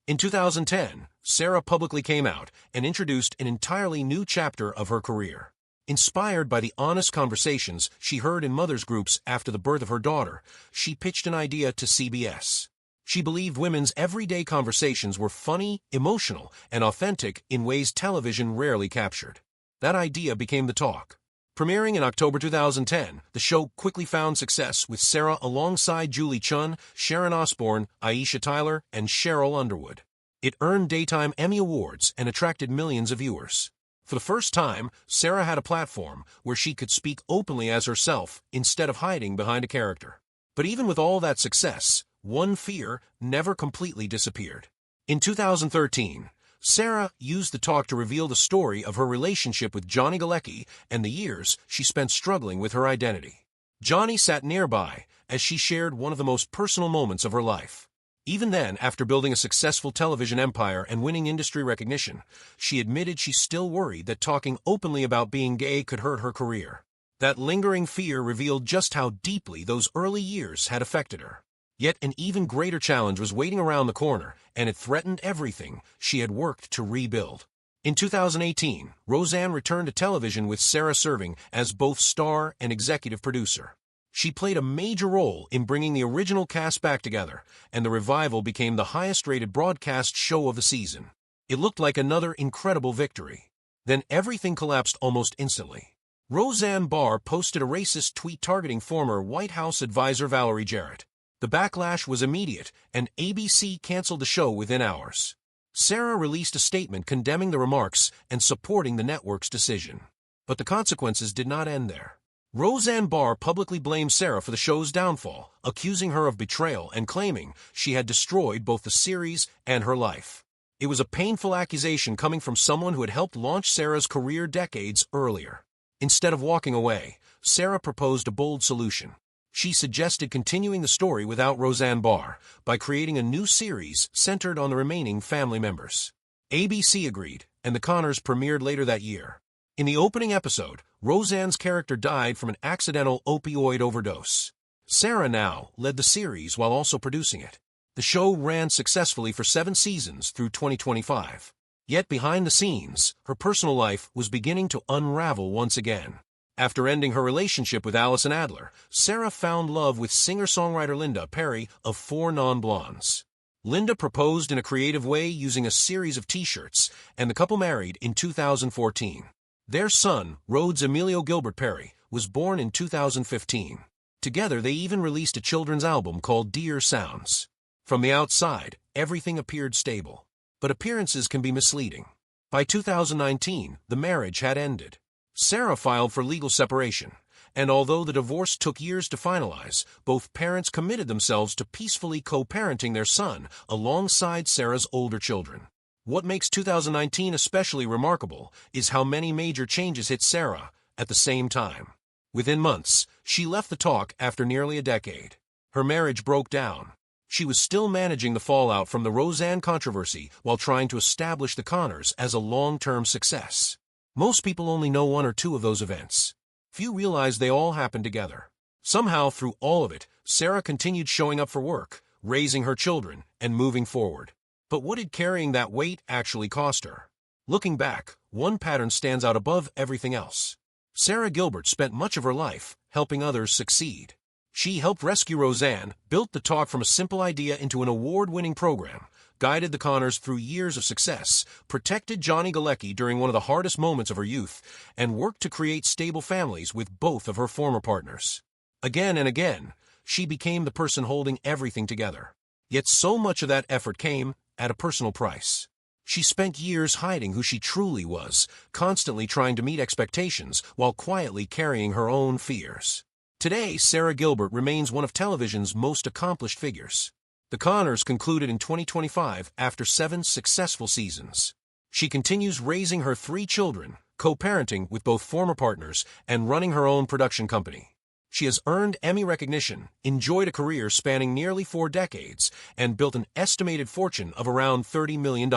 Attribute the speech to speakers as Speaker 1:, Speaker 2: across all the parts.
Speaker 1: In 2010, Sara publicly came out and introduced an entirely new chapter of her career. Inspired by the honest conversations she heard in mothers' groups after the birth of her daughter, she pitched an idea to CBS. She believed women's everyday conversations were funny, emotional, and authentic in ways television rarely captured. That idea became the talk. Premiering in October 2010, the show quickly found success with Sara alongside Julie Chun, Sharon Osbourne, Aisha Tyler, and Cheryl Underwood. It earned Daytime Emmy Awards and attracted millions of viewers. For the first time, Sara had a platform where she could speak openly as herself instead of hiding behind a character. But even with all that success, one fear never completely disappeared. In 2013, Sara used the talk to reveal the story of her relationship with Johnny Galecki and the years she spent struggling with her identity. Johnny sat nearby as she shared one of the most personal moments of her life. Even then, after building a successful television empire and winning industry recognition, she admitted she still worried that talking openly about being gay could hurt her career. That lingering fear revealed just how deeply those early years had affected her. Yet an even greater challenge was waiting around the corner, and it threatened everything she had worked to rebuild. In 2018, Roseanne returned to television with Sara serving as both star and executive producer. She played a major role in bringing the original cast back together, and the revival became the highest-rated broadcast show of the season. It looked like another incredible victory. Then everything collapsed almost instantly. Roseanne Barr posted a racist tweet targeting former White House advisor Valerie Jarrett. The backlash was immediate, and ABC canceled the show within hours. Sara released a statement condemning the remarks and supporting the network's decision. But the consequences did not end there. Roseanne Barr publicly blamed Sara for the show's downfall, accusing her of betrayal and claiming she had destroyed both the series and her life. It was a painful accusation coming from someone who had helped launch Sara's career decades earlier. Instead of walking away, Sara proposed a bold solution. She suggested continuing the story without Roseanne Barr by creating a new series centered on the remaining family members. ABC agreed, and The Connors premiered later that year. In the opening episode, Roseanne's character died from an accidental opioid overdose. Sara now led the series while also producing it. The show ran successfully for 7 seasons through 2025. Yet behind the scenes, her personal life was beginning to unravel once again. After ending her relationship with Allison Adler, Sara found love with singer-songwriter Linda Perry of Four Non-Blondes. Linda proposed in a creative way using a series of t-shirts, and the couple married in 2014. Their son, Rhodes Emilio Gilbert Perry, was born in 2015. Together, they even released a children's album called Dear Sounds. From the outside, everything appeared stable. But appearances can be misleading. By 2019, the marriage had ended. Sara filed for legal separation, and although the divorce took years to finalize, both parents committed themselves to peacefully co-parenting their son alongside Sara's older children. What makes 2019 especially remarkable is how many major changes hit Sara at the same time. Within months, she left the talk after nearly a decade. Her marriage broke down. She was still managing the fallout from the Roseanne controversy while trying to establish The Connors as a long-term success. Most people only know one or two of those events. Few realize they all happened together. Somehow, through all of it, Sara continued showing up for work, raising her children, and moving forward. But what did carrying that weight actually cost her? Looking back, one pattern stands out above everything else. Sara Gilbert spent much of her life helping others succeed. She helped rescue Roseanne, built the talk from a simple idea into an award-winning program, guided the Connors through years of success, protected Johnny Galecki during one of the hardest moments of her youth, and worked to create stable families with both of her former partners. Again and again, she became the person holding everything together. Yet so much of that effort came at a personal price. She spent years hiding who she truly was, constantly trying to meet expectations while quietly carrying her own fears. Today, Sara Gilbert remains one of television's most accomplished figures. The Connors concluded in 2025 after 7 successful seasons. She continues raising her 3 children, co-parenting with both former partners, and running her own production company. She has earned Emmy recognition, enjoyed a career spanning nearly 4 decades, and built an estimated fortune of around $30 million.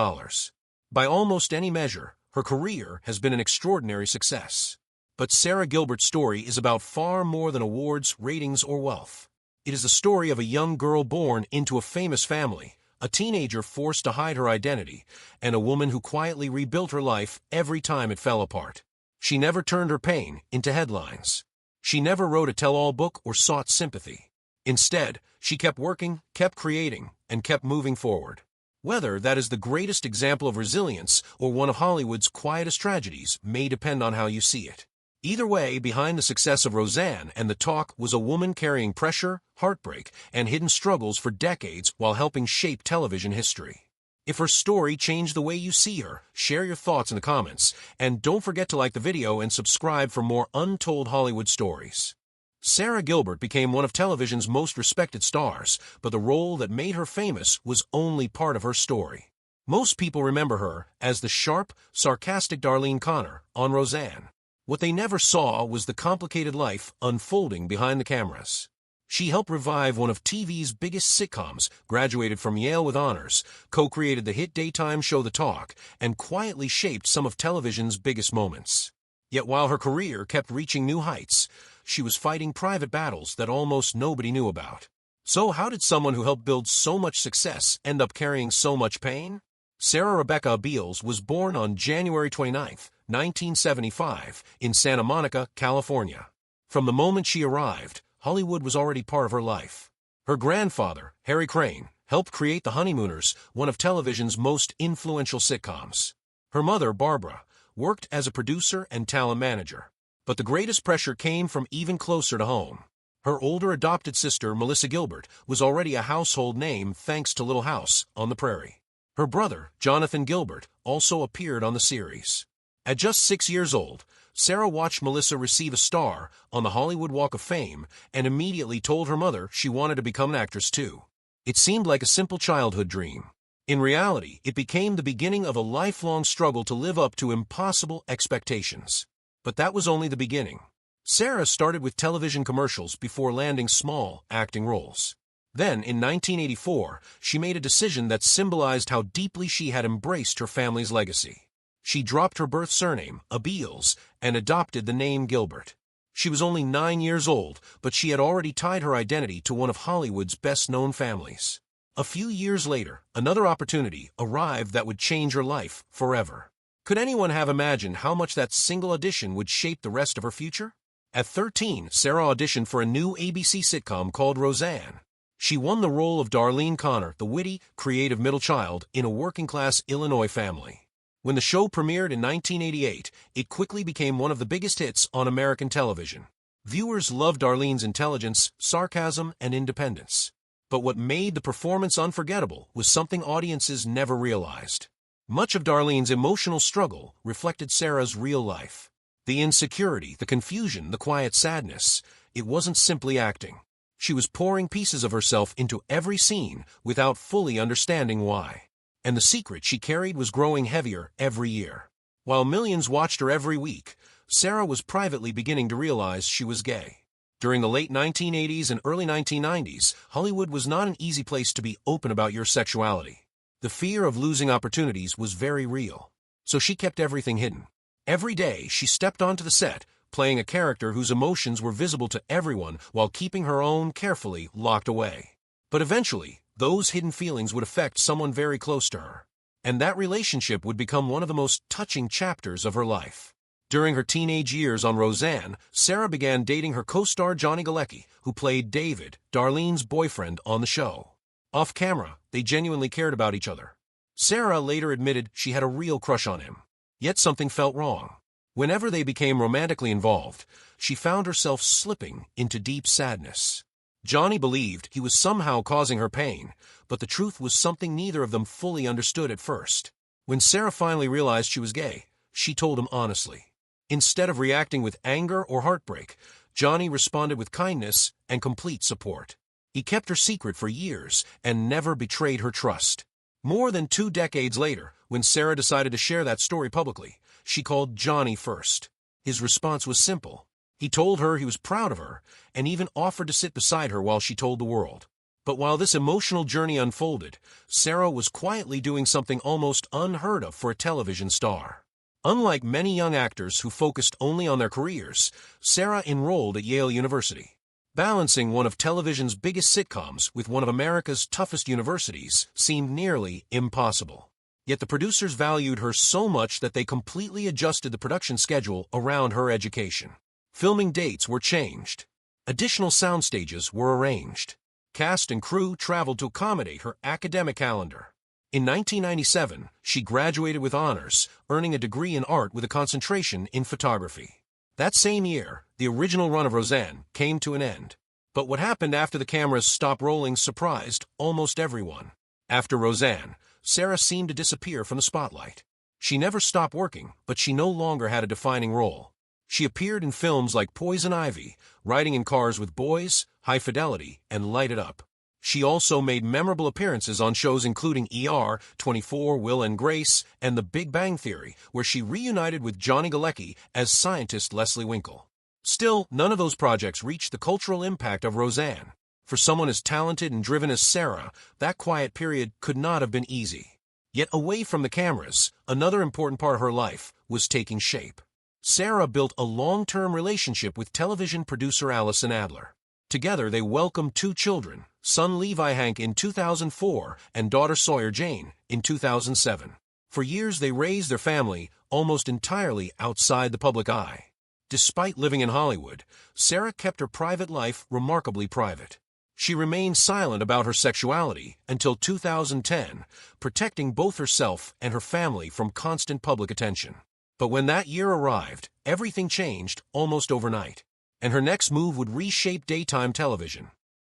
Speaker 1: By almost any measure, her career has been an extraordinary success. But Sara Gilbert's story is about far more than awards, ratings, or wealth. It is the story of a young girl born into a famous family, a teenager forced to hide her identity, and a woman who quietly rebuilt her life every time it fell apart. She never turned her pain into headlines. She never wrote a tell-all book or sought sympathy. Instead, she kept working, kept creating, and kept moving forward. Whether that is the greatest example of resilience or one of Hollywood's quietest tragedies may depend on how you see it. Either way, behind the success of Roseanne and The Talk was a woman carrying pressure, heartbreak, and hidden struggles for decades while helping shape television history. If her story changed the way you see her, share your thoughts in the comments, and don't forget to like the video and subscribe for more untold Hollywood stories. Sara Gilbert became one of television's most respected stars, but the role that made her famous was only part of her story. Most people remember her as the sharp, sarcastic Darlene on Roseanne. What they never saw was the complicated life unfolding behind the cameras. She helped revive one of TV's biggest sitcoms, graduated from Yale with honors, co-created the hit daytime show The Talk, and quietly shaped some of television's biggest moments. Yet while her career kept reaching new heights, she was fighting private battles that almost nobody knew about. So how did someone who helped build so much success end up carrying so much pain? Sarah Rebecca Beals was born on January 29, 1975, in Santa Monica, California. From the moment she arrived, Hollywood was already part of her life. Her grandfather, Harry Crane, helped create The Honeymooners, one of television's most influential sitcoms. Her mother, Barbara, worked as a producer and talent manager. But the greatest pressure came from even closer to home. Her older adopted sister, Melissa Gilbert, was already a household name thanks to Little House on the Prairie. Her brother, Jonathan Gilbert, also appeared on the series. At just 6 years old, Sarah watched Melissa receive a star on the Hollywood Walk of Fame and immediately told her mother she wanted to become an actress too. It seemed like a simple childhood dream. In reality, it became the beginning of a lifelong struggle to live up to impossible expectations. But that was only the beginning. Sarah started with television commercials before landing small acting roles. Then, in 1984, she made a decision that symbolized how deeply she had embraced her family's legacy. She dropped her birth surname, Beals, and adopted the name Gilbert. She was only 9 years old, but she had already tied her identity to one of Hollywood's best-known families. A few years later, another opportunity arrived that would change her life forever. Could anyone have imagined how much that single audition would shape the rest of her future? At 13, Sarah auditioned for a new ABC sitcom called Roseanne. She won the role of Darlene Connor, the witty, creative middle child in a working-class Illinois family. When the show premiered in 1988, it quickly became one of the biggest hits on American television. Viewers loved Darlene's intelligence, sarcasm, and independence. But what made the performance unforgettable was something audiences never realized. Much of Darlene's emotional struggle reflected Sarah's real life. The insecurity, the confusion, the quiet sadness. It wasn't simply acting. She was pouring pieces of herself into every scene without fully understanding why. And the secret she carried was growing heavier every year. While millions watched her every week, Sarah was privately beginning to realize she was gay. During the late 1980s and early 1990s, Hollywood was not an easy place to be open about your sexuality. The fear of losing opportunities was very real. So she kept everything hidden. Every day, she stepped onto the set, playing a character whose emotions were visible to everyone while keeping her own carefully locked away. But eventually, those hidden feelings would affect someone very close to her. And that relationship would become one of the most touching chapters of her life. During her teenage years on Roseanne, Sarah began dating her co-star Johnny Galecki, who played David, Darlene's boyfriend on the show. Off camera, they genuinely cared about each other. Sarah later admitted she had a real crush on him. Yet something felt wrong. Whenever they became romantically involved, she found herself slipping into deep sadness. Johnny believed he was somehow causing her pain, but the truth was something neither of them fully understood at first. When Sarah finally realized she was gay, she told him honestly. Instead of reacting with anger or heartbreak, Johnny responded with kindness and complete support. He kept her secret for years and never betrayed her trust. More than 2 decades later, when Sarah decided to share that story publicly, she called Johnny first. His response was simple. He told her he was proud of her and even offered to sit beside her while she told the world. But while this emotional journey unfolded, Sarah was quietly doing something almost unheard of for a television star. Unlike many young actors who focused only on their careers, Sarah enrolled at Yale University. Balancing one of television's biggest sitcoms with one of America's toughest universities seemed nearly impossible. Yet the producers valued her so much that they completely adjusted the production schedule around her education. Filming dates were changed. Additional sound stages were arranged. Cast and crew traveled to accommodate her academic calendar. In 1997, she graduated with honors, earning a degree in art with a concentration in photography. That same year, the original run of Roseanne came to an end. But what happened after the cameras stopped rolling surprised almost everyone. After Roseanne, Sara seemed to disappear from the spotlight. She never stopped working, but she no longer had a defining role. She appeared in films like Poison Ivy, Riding in Cars with Boys, High Fidelity, and Light It Up. She also made memorable appearances on shows including ER, 24, Will and Grace, and The Big Bang Theory, where she reunited with Johnny Galecki as scientist Leslie Winkle. Still, none of those projects reached the cultural impact of Roseanne. For someone as talented and driven as Sara, that quiet period could not have been easy. Yet away from the cameras, another important part of her life was taking shape. Sara built a long-term relationship with television producer Allison Adler. Together they welcomed 2 children, son Levi Hank in 2004 and daughter Sawyer Jane in 2007. For years they raised their family almost entirely outside the public eye. Despite living in Hollywood, Sara kept her private life remarkably private. She remained silent about her sexuality until 2010, protecting both herself and her family from constant public attention. But when that year arrived, everything changed almost overnight, and her next move would reshape daytime television.